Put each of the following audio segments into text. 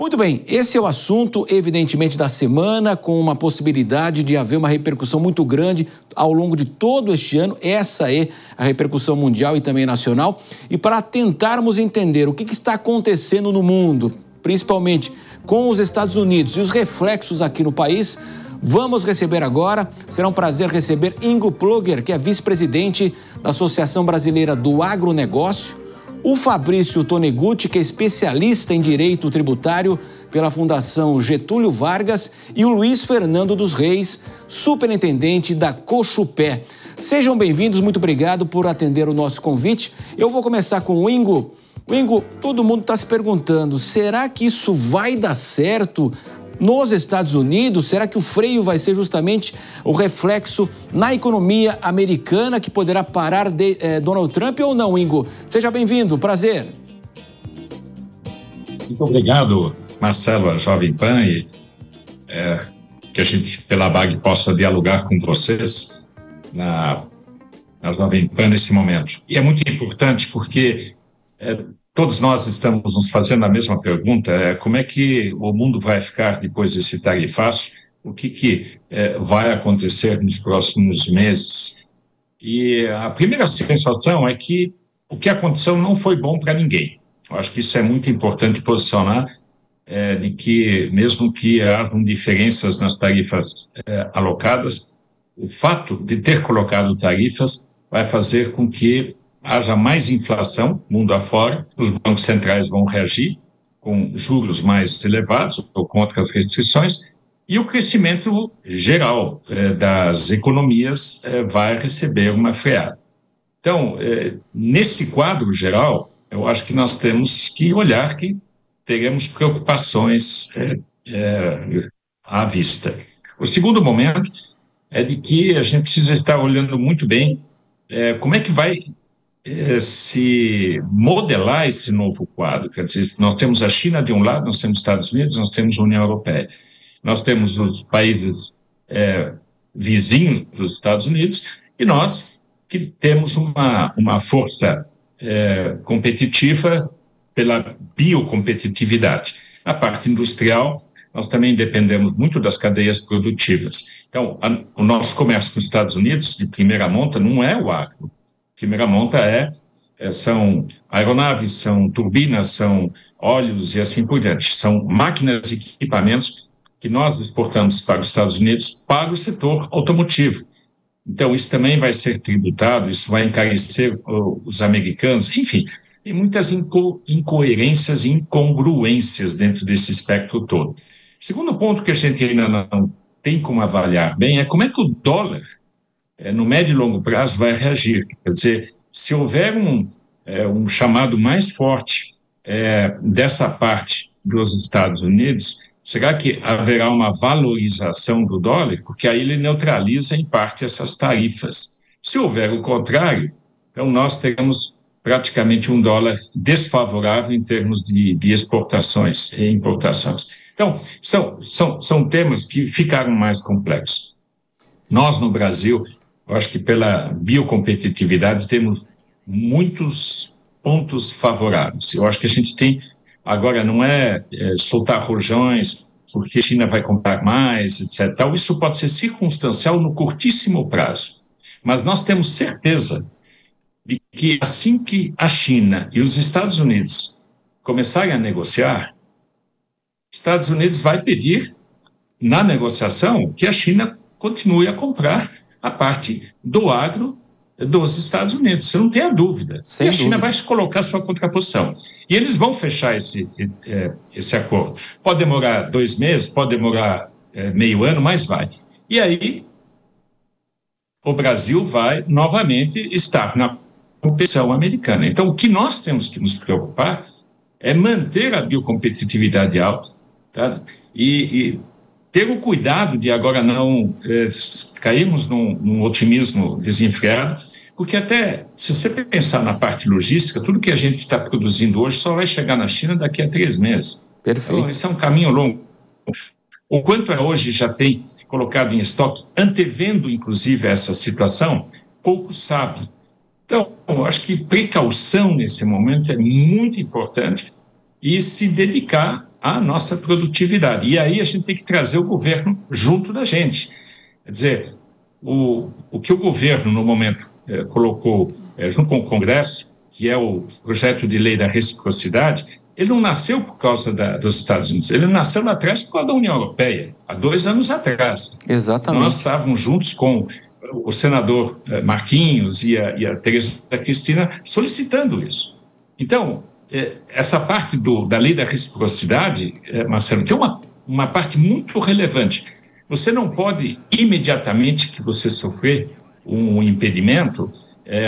Muito bem, esse é o assunto, evidentemente, da semana, com uma possibilidade de haver uma repercussão muito grande ao longo de todo este ano. Essa é a repercussão mundial e também nacional. E para tentarmos entender o que está acontecendo no mundo, principalmente com os Estados Unidos e os reflexos aqui no país, vamos receber agora, será um prazer receber Ingo Plöger, que é vice-presidente da Associação Brasileira do Agronegócio, o Fabrício Tonegutti, que é especialista em direito tributário pela Fundação Getúlio Vargas, e o Luiz Fernando dos Reis, superintendente da Cochupé. Sejam bem-vindos, muito obrigado por atender o nosso convite. Eu vou começar com o Ingo. Ingo, todo mundo está se perguntando, será que isso vai dar certo nos Estados Unidos? Será que o freio vai ser justamente o reflexo na economia americana que poderá parar Donald Trump ou não, Ingo? Seja bem-vindo, prazer. Muito obrigado, Marcelo, a Jovem Pan, e que a gente, pela BAG, possa dialogar com vocês na Jovem Pan nesse momento. E é muito importante porque todos nós estamos nos fazendo a mesma pergunta, como é que o mundo vai ficar depois desse tarifaço, o que vai acontecer nos próximos meses. E a primeira sensação é que o que aconteceu não foi bom para ninguém. Eu acho que isso é muito importante posicionar, de que mesmo que hajam diferenças nas tarifas alocadas, o fato de ter colocado tarifas vai fazer com que haja mais inflação mundo afora, os bancos centrais vão reagir com juros mais elevados ou com outras restrições, e o crescimento geral das economias vai receber uma freada. Então, nesse quadro geral, eu acho que nós temos que olhar que teremos preocupações à vista. O segundo momento é de que a gente precisa estar olhando muito bem como é que vai se modelar esse novo quadro. Quer dizer, nós temos a China de um lado, nós temos os Estados Unidos, nós temos a União Europeia. Nós temos os países vizinhos dos Estados Unidos e nós que temos uma força competitiva pela biocompetitividade. Na parte industrial, nós também dependemos muito das cadeias produtivas. Então, o nosso comércio com os Estados Unidos, de primeira monta, não é o agro. Primeira monta são aeronaves, são turbinas, são óleos e assim por diante. São máquinas e equipamentos que nós exportamos para os Estados Unidos para o setor automotivo. Então, isso também vai ser tributado, isso vai encarecer os americanos, enfim, tem muitas incoerências e incongruências dentro desse espectro todo. Segundo ponto que a gente ainda não tem como avaliar bem é como é que o dólar no médio e longo prazo vai reagir. Quer dizer, se houver um chamado mais forte dessa parte dos Estados Unidos, será que haverá uma valorização do dólar? Porque aí ele neutraliza em parte essas tarifas. Se houver o contrário, então nós teremos praticamente um dólar desfavorável em termos de exportações e importações. Então, são temas que ficaram mais complexos. Nós, no Brasil, eu acho que pela biocompetitividade temos muitos pontos favoráveis. Eu acho que a gente tem, agora não soltar rojões, porque a China vai comprar mais, etc. Isso pode ser circunstancial no curtíssimo prazo. Mas nós temos certeza de que assim que a China e os Estados Unidos começarem a negociar, Estados Unidos vai pedir, na negociação, que a China continue a comprar a parte do agro dos Estados Unidos. Você não tem a dúvida. Sem e a China dúvida. vai colocar sua contraposição. E eles vão fechar esse acordo. Pode demorar 2 meses, pode demorar meio ano, mas vai. E aí, o Brasil vai novamente estar na competição americana. Então, o que nós temos que nos preocupar é manter a biocompetitividade alta, tá? E ter o cuidado de agora não cairmos num otimismo desenfreado, porque até, se você pensar na parte logística, tudo que a gente está produzindo hoje só vai chegar na China daqui a 3 meses. Perfeito. Então, esse é um caminho longo. O quanto hoje já tem colocado em estoque, antevendo, inclusive, essa situação, pouco sabe. Então, eu acho que precaução nesse momento é muito importante e se dedicar à nossa produtividade. E aí a gente tem que trazer o governo junto da gente. Quer dizer, o que o governo, no momento, colocou junto com o Congresso, que é o projeto de lei da reciprocidade, ele não nasceu por causa dos Estados Unidos, ele nasceu lá atrás por causa da União Europeia, há 2 anos atrás. Exatamente. Nós estávamos juntos com o senador Marquinhos e a Tereza Cristina solicitando isso. Então, essa parte da lei da reciprocidade, Marcelo, tem uma parte muito relevante. Você não pode, imediatamente que você sofrer um impedimento,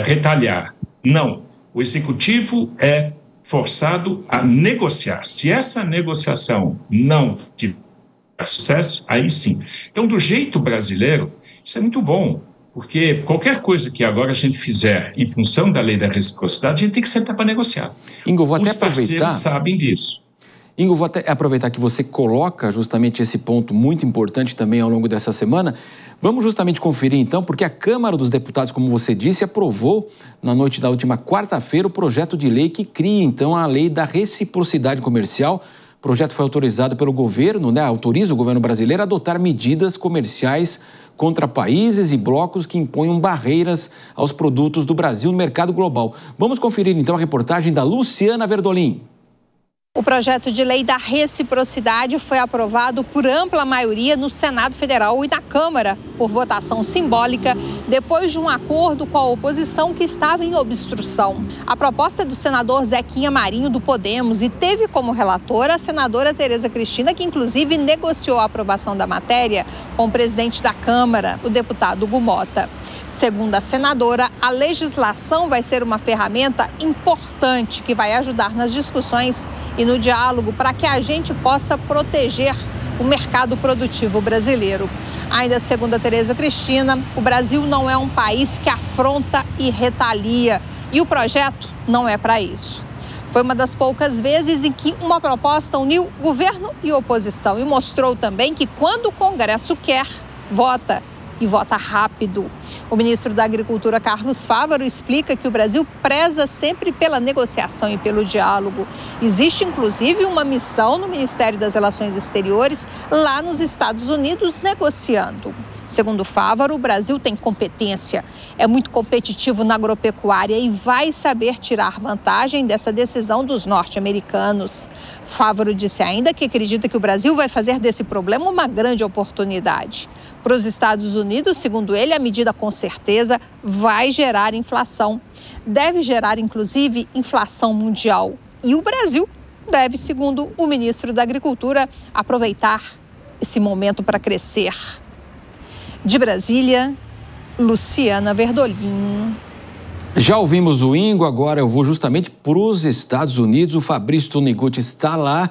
retalhar. Não. O executivo é forçado a negociar. Se essa negociação não tiver sucesso, aí sim. Então, do jeito brasileiro, isso é muito bom, porque qualquer coisa que agora a gente fizer em função da lei da reciprocidade, a gente tem que sentar para negociar. Ingo, vou até Os parceiros aproveitar... sabem disso. Ingo, vou até aproveitar que você coloca justamente esse ponto muito importante também ao longo dessa semana. Vamos justamente conferir então, porque a Câmara dos Deputados, como você disse, aprovou na noite da última quarta-feira o projeto de lei que cria então a lei da reciprocidade comercial. O projeto foi autorizado pelo governo, autoriza o governo brasileiro a adotar medidas comerciais contra países e blocos que imponham barreiras aos produtos do Brasil no mercado global. Vamos conferir então a reportagem da Luciana Verdolim. O projeto de lei da reciprocidade foi aprovado por ampla maioria no Senado Federal e na Câmara, por votação simbólica, depois de um acordo com a oposição que estava em obstrução. A proposta é do senador Zequinha Marinho, do Podemos, e teve como relatora a senadora Tereza Cristina, que inclusive negociou a aprovação da matéria com o presidente da Câmara, o deputado Hugo Mota. Segundo a senadora, a legislação vai ser uma ferramenta importante que vai ajudar nas discussões e no diálogo para que a gente possa proteger o mercado produtivo brasileiro. Ainda segundo a Tereza Cristina, o Brasil não é um país que afronta e retalia, e o projeto não é para isso. Foi uma das poucas vezes em que uma proposta uniu governo e oposição e mostrou também que quando o Congresso quer, vota e vota rápido. O ministro da Agricultura, Carlos Fávaro, explica que o Brasil preza sempre pela negociação e pelo diálogo. Existe, inclusive, uma missão no Ministério das Relações Exteriores lá nos Estados Unidos negociando. Segundo Fávaro, o Brasil tem competência, é muito competitivo na agropecuária e vai saber tirar vantagem dessa decisão dos norte-americanos. Fávaro disse ainda que acredita que o Brasil vai fazer desse problema uma grande oportunidade. Para os Estados Unidos, segundo ele, a medida com certeza vai gerar inflação. Deve gerar, inclusive, inflação mundial. E o Brasil deve, segundo o ministro da Agricultura, aproveitar esse momento para crescer. De Brasília, Luciana Verdolim. Já ouvimos o Ingo, agora eu vou justamente para os Estados Unidos. O Fabrício Tonegutti está lá.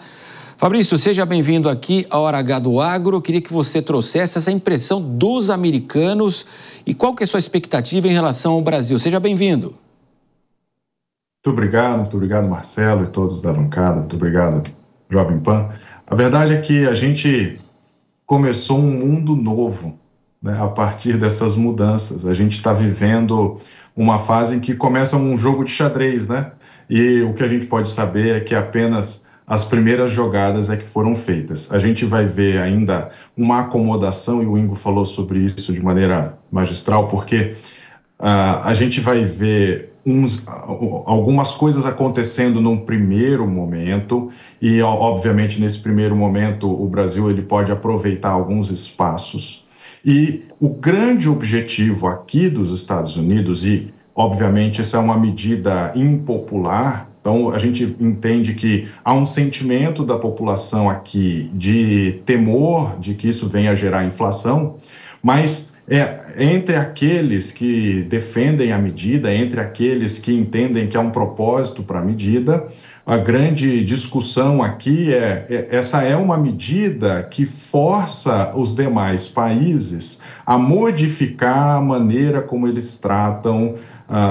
Fabrício, seja bem-vindo aqui à Hora H do Agro. Eu queria que você trouxesse essa impressão dos americanos e qual que é a sua expectativa em relação ao Brasil. Seja bem-vindo. Muito obrigado, Marcelo e todos da bancada. Muito obrigado, Jovem Pan. A verdade é que a gente começou um mundo novo, né, a partir dessas mudanças. A gente está vivendo uma fase em que começa um jogo de xadrez, né? E o que a gente pode saber é que apenas as primeiras jogadas é que foram feitas. A gente vai ver ainda uma acomodação, e o Ingo falou sobre isso de maneira magistral, porque a gente vai ver algumas coisas acontecendo num primeiro momento, e obviamente nesse primeiro momento o Brasil ele pode aproveitar alguns espaços. E o grande objetivo aqui dos Estados Unidos, e obviamente essa é uma medida impopular, então a gente entende que há um sentimento da população aqui de temor de que isso venha a gerar inflação, mas entre aqueles que defendem a medida, entre aqueles que entendem que há um propósito para a medida, a grande discussão aqui essa é uma medida que força os demais países a modificar a maneira como eles tratam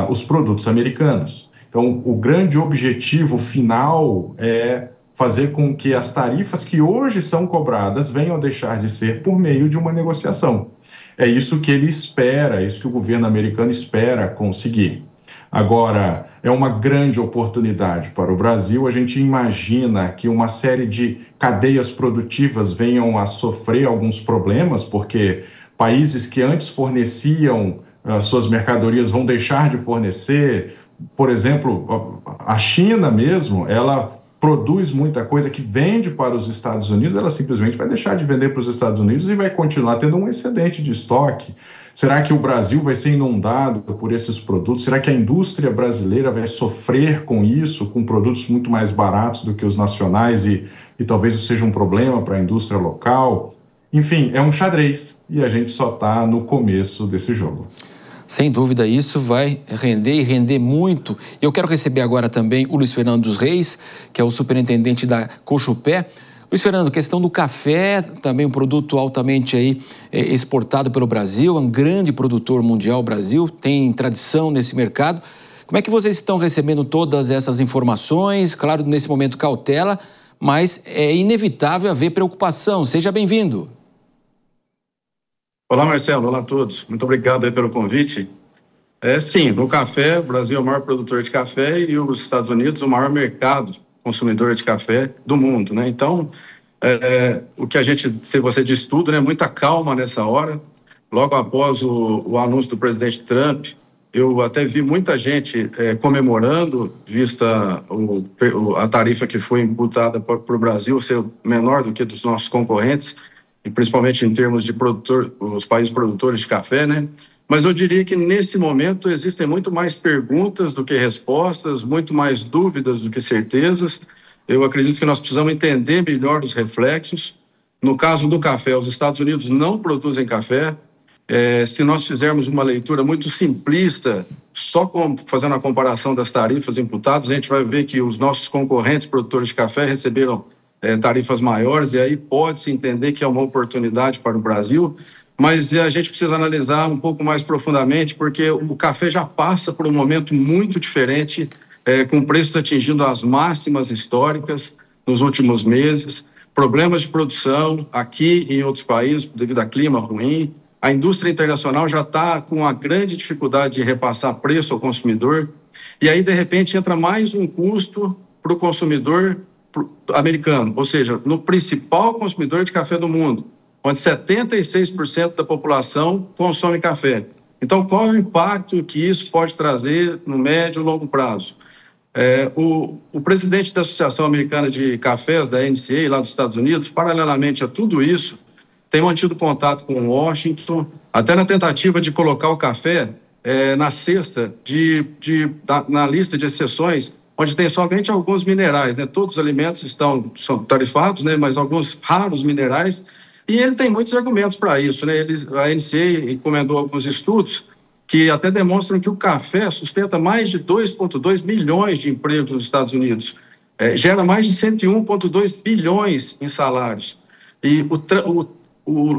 os produtos americanos. Então, o grande objetivo final é fazer com que as tarifas que hoje são cobradas venham a deixar de ser por meio de uma negociação. É isso que ele espera, é isso que o governo americano espera conseguir. Agora, é uma grande oportunidade para o Brasil. A gente imagina que uma série de cadeias produtivas venham a sofrer alguns problemas, porque países que antes forneciam suas mercadorias vão deixar de fornecer. Por exemplo, a China mesmo, ela produz muita coisa que vende para os Estados Unidos, ela simplesmente vai deixar de vender para os Estados Unidos e vai continuar tendo um excedente de estoque. Será que o Brasil vai ser inundado por esses produtos? Será que a indústria brasileira vai sofrer com isso, com produtos muito mais baratos do que os nacionais e talvez isso seja um problema para a indústria local? Enfim, é um xadrez e a gente só está no começo desse jogo. Sem dúvida, isso vai render e render muito. Eu quero receber agora também o Luiz Fernando dos Reis, que é o superintendente da Cochupé. Luiz Fernando, questão do café, também um produto altamente aí, exportado pelo Brasil, é um grande produtor mundial, o Brasil, tem tradição nesse mercado. Como é que vocês estão recebendo todas essas informações? Claro, nesse momento cautela, mas é inevitável haver preocupação. Seja bem-vindo. Olá, Marcelo. Olá a todos. Muito obrigado aí pelo convite. Sim, no café, o Brasil é o maior produtor de café e os Estados Unidos o maior mercado consumidor de café do mundo, né? Então, o que a gente, se você diz tudo, né? Muita calma nessa hora. Logo após o anúncio do presidente Trump, eu até vi muita gente comemorando, vista a tarifa que foi imputada para o Brasil ser menor do que dos nossos concorrentes, e principalmente em termos de os países produtores de café, né? Mas eu diria que nesse momento existem muito mais perguntas do que respostas, muito mais dúvidas do que certezas. Eu acredito que nós precisamos entender melhor os reflexos. No caso do café, os Estados Unidos não produzem café. Se nós fizermos uma leitura muito simplista, só fazendo a comparação das tarifas imputadas, a gente vai ver que os nossos concorrentes produtores de café receberam tarifas maiores, e aí pode-se entender que é uma oportunidade para o Brasil, mas a gente precisa analisar um pouco mais profundamente, porque o café já passa por um momento muito diferente, com preços atingindo as máximas históricas nos últimos meses, problemas de produção aqui e em outros países devido a clima ruim. A indústria internacional já está com uma grande dificuldade de repassar preço ao consumidor, e aí, de repente, entra mais um custo para o consumidor americano, ou seja, no principal consumidor de café do mundo, onde 76% da população consome café. Então, qual é o impacto que isso pode trazer no médio e longo prazo? O presidente da Associação Americana de Cafés, da NCA, lá dos Estados Unidos, paralelamente a tudo isso, tem mantido contato com Washington, até na tentativa de colocar o café na cesta, na lista de exceções, onde tem somente alguns minerais, né? Todos os alimentos são tarifados, né? Mas alguns raros minerais, e ele tem muitos argumentos para isso, né? A NCA encomendou alguns estudos que até demonstram que o café sustenta mais de 2,2 milhões de empregos nos Estados Unidos, gera mais de 101,2 bilhões em salários, e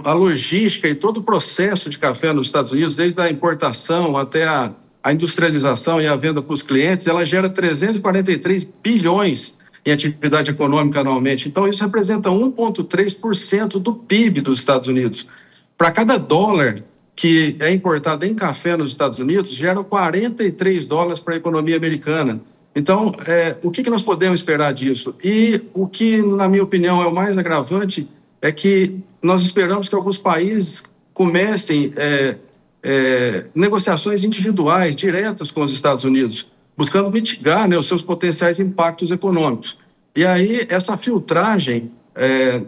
a logística e todo o processo de café nos Estados Unidos, desde a importação até a industrialização e a venda para os clientes, ela gera 343 bilhões em atividade econômica anualmente. Então, isso representa 1,3% do PIB dos Estados Unidos. Para cada dólar que é importado em café nos Estados Unidos, gera 43 dólares para a economia americana. Então, o que nós podemos esperar disso? E o que, na minha opinião, é o mais agravante é que nós esperamos que alguns países comecem negociações individuais, diretas com os Estados Unidos, buscando mitigar, né, os seus potenciais impactos econômicos. E aí, essa filtragem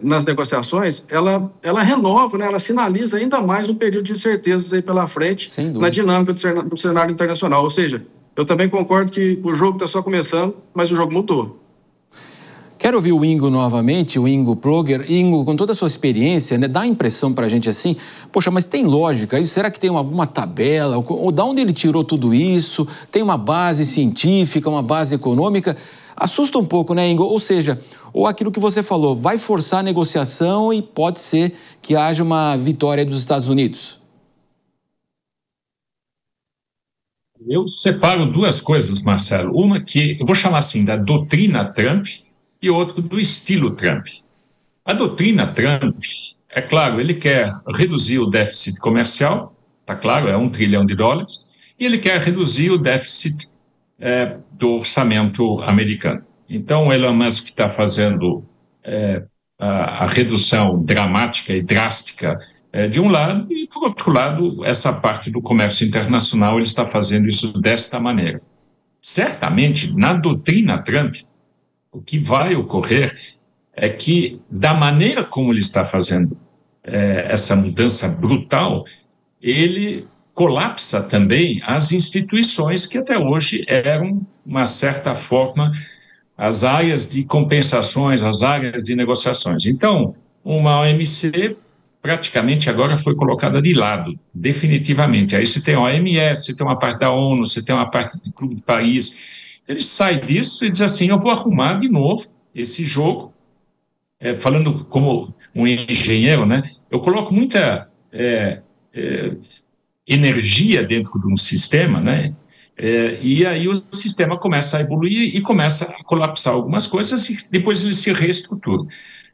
nas negociações, ela renova, né, ela sinaliza ainda mais um período de incertezas aí pela frente, na dinâmica do cenário internacional. Ou seja, eu também concordo que o jogo está só começando, mas o jogo mudou. Quero ouvir o Ingo novamente, o Ingo Plöger. Ingo, com toda a sua experiência, né, dá a impressão para a gente assim, poxa, mas tem lógica isso? Será que tem alguma tabela? Ou de onde ele tirou tudo isso? Tem uma base científica, uma base econômica? Assusta um pouco, né, Ingo? Ou seja, ou aquilo que você falou, vai forçar a negociação e pode ser que haja uma vitória dos Estados Unidos? Eu separo duas coisas, Marcelo. Uma que eu vou chamar assim da doutrina Trump, e outro do estilo Trump. A doutrina Trump, é claro, ele quer reduzir o déficit comercial, está claro, é $1 trilhão, e ele quer reduzir o déficit do orçamento americano. Então, o Elon Musk está fazendo a redução dramática e drástica de um lado, e, por outro lado, essa parte do comércio internacional, ele está fazendo isso desta maneira. Certamente, na doutrina Trump, o que vai ocorrer é que, da maneira como ele está fazendo essa mudança brutal, ele colapsa também as instituições que até hoje eram, uma certa forma, as áreas de compensações, as áreas de negociações. Então, uma OMC praticamente agora foi colocada de lado, definitivamente. Aí você tem a OMS, você tem uma parte da ONU, você tem uma parte do Clube de Paris. Ele sai disso e diz assim, eu vou arrumar de novo esse jogo. Falando como um engenheiro, né? Eu coloco muita energia dentro de um sistema, né? E aí o sistema começa a evoluir e começa a colapsar algumas coisas e depois ele se reestrutura.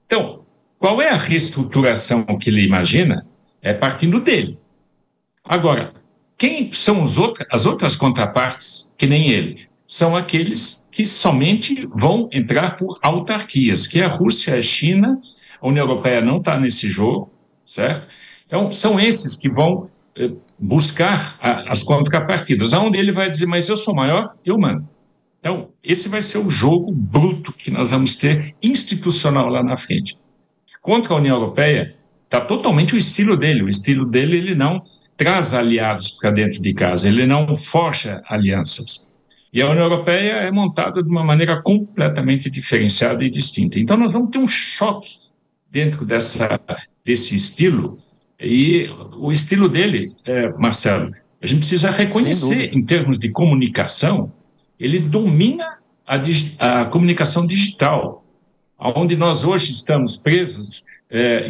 Então, qual é a reestruturação que ele imagina? É partindo dele. Agora, quem são as outras contrapartes que nem ele? São aqueles que somente vão entrar por autarquias, que é a Rússia, a China, a União Europeia não está nesse jogo, certo? Então, são esses que vão buscar as contrapartidas, onde ele vai dizer, mas eu sou maior, eu mando. Então, esse vai ser o jogo bruto que nós vamos ter institucional lá na frente. Contra a União Europeia, está totalmente o estilo dele. O estilo dele, ele não traz aliados para dentro de casa, ele não forja alianças. E a União Europeia é montada de uma maneira completamente diferenciada e distinta. Então, nós vamos ter um choque dentro desse estilo. E o estilo dele, Marcelo, a gente precisa reconhecer, em termos de comunicação, ele domina a comunicação digital, onde nós hoje estamos presos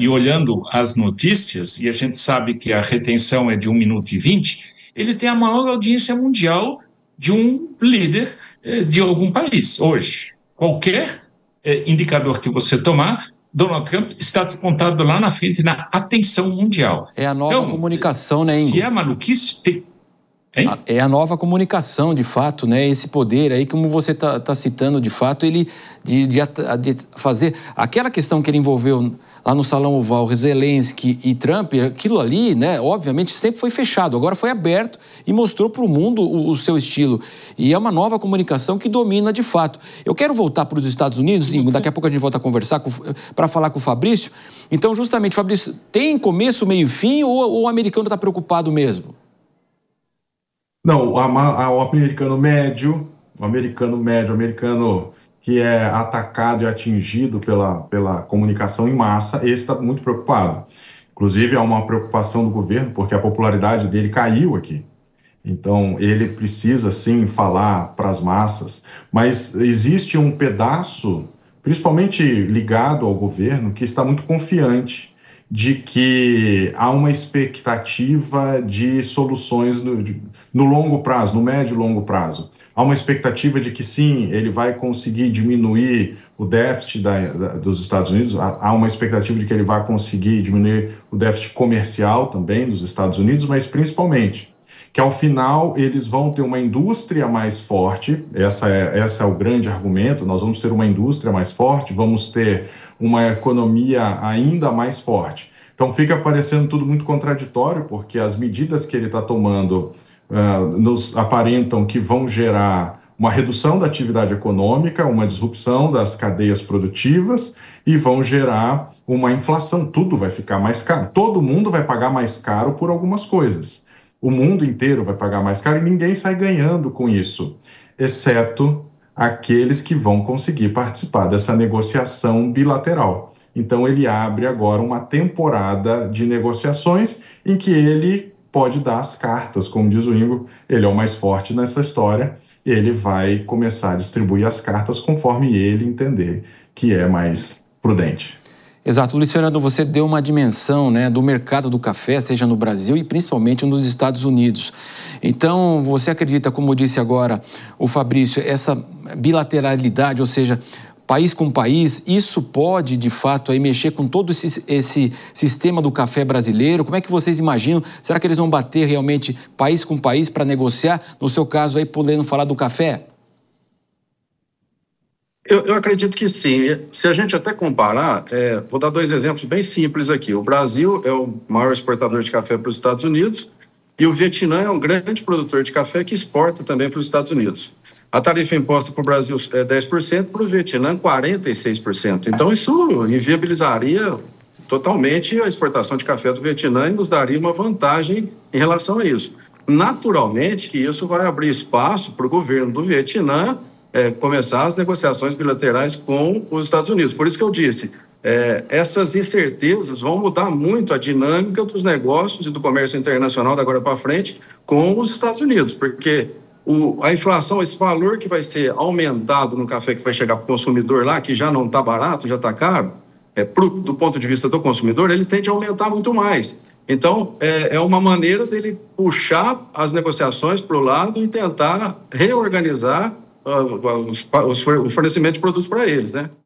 e olhando as notícias, e a gente sabe que a retenção é de 1 minuto e 20, ele tem a maior audiência mundial de um líder de algum país hoje. Qualquer indicador que você tomar, Donald Trump está despontado lá na frente na atenção mundial. É a nova comunicação, né, Ingo? Se é maluquice... É a nova comunicação, de fato, né? Esse poder aí, como você está citando, de fato, ele de fazer aquela questão que ele envolveu lá no Salão Oval, Zelensky e Trump, aquilo ali, né? Obviamente sempre foi fechado, agora foi aberto e mostrou para o mundo o seu estilo. E é uma nova comunicação que domina de fato. Eu quero voltar para os Estados Unidos, Ingo, daqui a pouco a gente volta a conversar para falar com o Fabrício. Então, justamente, Fabrício, tem começo, meio e fim ou o americano está preocupado mesmo? Não, o americano médio, o americano que é atacado e atingido pela comunicação em massa, esse está muito preocupado. Inclusive, há uma preocupação do governo, porque a popularidade dele caiu aqui. Então, ele precisa, sim, falar para as massas, mas existe um pedaço, principalmente ligado ao governo, que está muito confiante de que há uma expectativa de soluções no longo prazo, no médio e longo prazo. Há uma expectativa de que, sim, ele vai conseguir diminuir o déficit dos Estados Unidos, há uma expectativa de que ele vai conseguir diminuir o déficit comercial também dos Estados Unidos, mas principalmente que, ao final, eles vão ter uma indústria mais forte, esse é o grande argumento, nós vamos ter uma indústria mais forte, vamos ter uma economia ainda mais forte. Então fica parecendo tudo muito contraditório, porque as medidas que ele está tomando nos aparentam que vão gerar uma redução da atividade econômica, uma disrupção das cadeias produtivas e vão gerar uma inflação. Tudo vai ficar mais caro, todo mundo vai pagar mais caro por algumas coisas. O mundo inteiro vai pagar mais caro e ninguém sai ganhando com isso, exceto aqueles que vão conseguir participar dessa negociação bilateral. Então ele abre agora uma temporada de negociações em que ele pode dar as cartas, como diz o Ingo, ele é o mais forte nessa história, ele vai começar a distribuir as cartas conforme ele entender que é mais prudente. Exato. Luiz Fernando, você deu uma dimensão, né, do mercado do café, seja no Brasil e principalmente nos Estados Unidos. Então, você acredita, como disse agora o Fabrício, essa bilateralidade, ou seja, país com país, isso pode, de fato, aí mexer com todo esse sistema do café brasileiro? Como é que vocês imaginam? Será que eles vão bater realmente país com país para negociar? No seu caso aí, podendo falar do café? Eu acredito que sim. Se a gente até comparar, vou dar 2 exemplos bem simples aqui. O Brasil é o maior exportador de café para os Estados Unidos e o Vietnã é um grande produtor de café que exporta também para os Estados Unidos. A tarifa imposta para o Brasil é 10%, para o Vietnã 46%. Então, isso inviabilizaria totalmente a exportação de café do Vietnã e nos daria uma vantagem em relação a isso. Naturalmente que isso vai abrir espaço para o governo do Vietnã começar as negociações bilaterais com os Estados Unidos. Por isso que eu disse, essas incertezas vão mudar muito a dinâmica dos negócios e do comércio internacional da agora para frente com os Estados Unidos, porque a inflação, esse valor que vai ser aumentado no café que vai chegar para o consumidor lá, que já não está barato, já está caro, do ponto de vista do consumidor, ele tende a aumentar muito mais. Então, é uma maneira dele puxar as negociações para o lado e tentar reorganizar o fornecimento de produtos para eles, né?